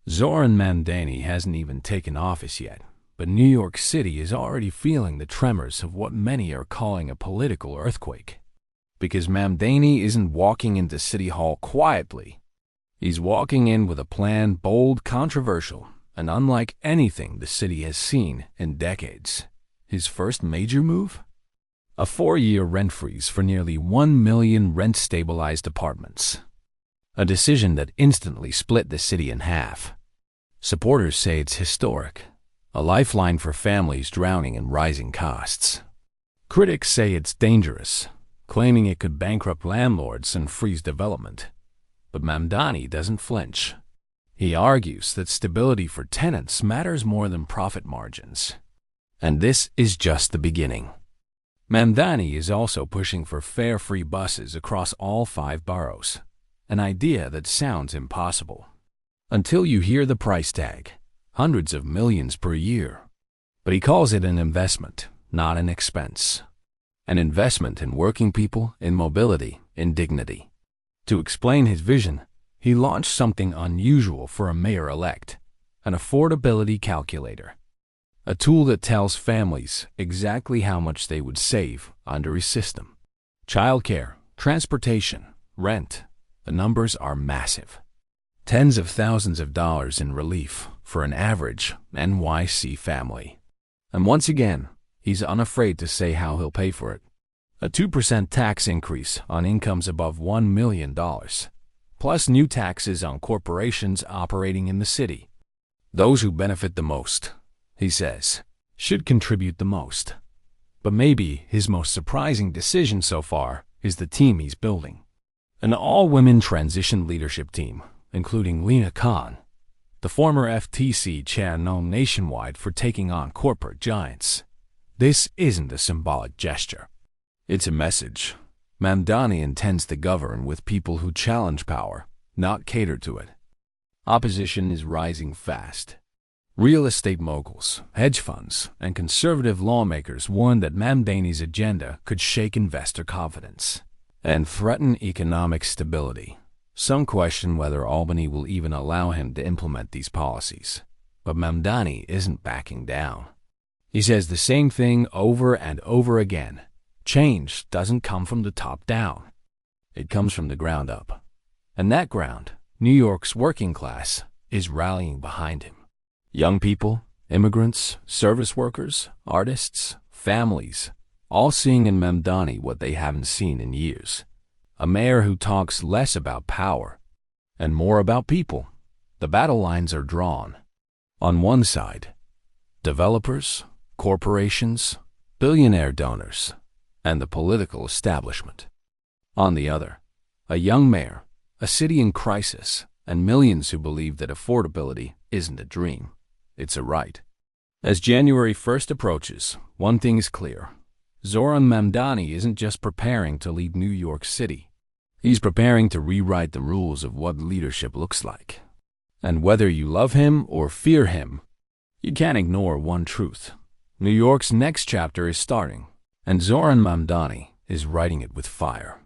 Zohran Mamdani hasn't even taken office yet, but New York City is already feeling the tremors of what many are calling a political earthquake. Because Mamdani isn't walking into City Hall quietly. He's walking in with a plan bold, controversial, and unlike anything the city has seen in decades. His first major move? A 4-year rent freeze for nearly 1 million rent-stabilized apartments. A decision that instantly split the city in half. Supporters say it's historic, a lifeline for families drowning in rising costs. Critics say it's dangerous, claiming it could bankrupt landlords and freeze development. But Mamdani doesn't flinch. He argues that stability for tenants matters more than profit margins. And this is just the beginning. Mamdani is also pushing for fare-free buses across all 5 boroughs, an idea that sounds impossible. Until you hear the price tag, hundreds of millions per year. But he calls it an investment, not an expense. An investment in working people, in mobility, in dignity. To explain his vision, he launched something unusual for a mayor-elect, an affordability calculator. A tool that tells families exactly how much they would save under his system. Childcare, transportation, rent, the numbers are massive. Tens of thousands of dollars in relief for an average NYC family. And once again, he's unafraid to say how he'll pay for it. A 2% tax increase on incomes above $1 million, plus new taxes on corporations operating in the city. Those who benefit the most, he says, should contribute the most. But maybe his most surprising decision so far is the team he's building. An all-women transition leadership team, including Lena Khan, the former FTC chair known nationwide for taking on corporate giants. This isn't a symbolic gesture. It's a message. Mamdani intends to govern with people who challenge power, not cater to it. Opposition is rising fast. Real estate moguls, hedge funds, and conservative lawmakers warn that Mamdani's agenda could shake investor confidence and threaten economic stability. Some question whether Albany will even allow him to implement these policies. But Mamdani isn't backing down. He says the same thing over and over again. Change doesn't come from the top down. It comes from the ground up. And that ground, New York's working class, is rallying behind him. Young people, immigrants, service workers, artists, families, all seeing in Mamdani what they haven't seen in years. A mayor who talks less about power and more about people. The battle lines are drawn. On one side, developers, corporations, billionaire donors, and the political establishment. On the other, a young mayor, a city in crisis, and millions who believe that affordability isn't a dream, it's a right. As January 1st approaches, one thing is clear. Zohran Mamdani isn't just preparing to lead New York City. He's preparing to rewrite the rules of what leadership looks like. And whether you love him or fear him, you can't ignore one truth. New York's next chapter is starting, and Zohran Mamdani is writing it with fire.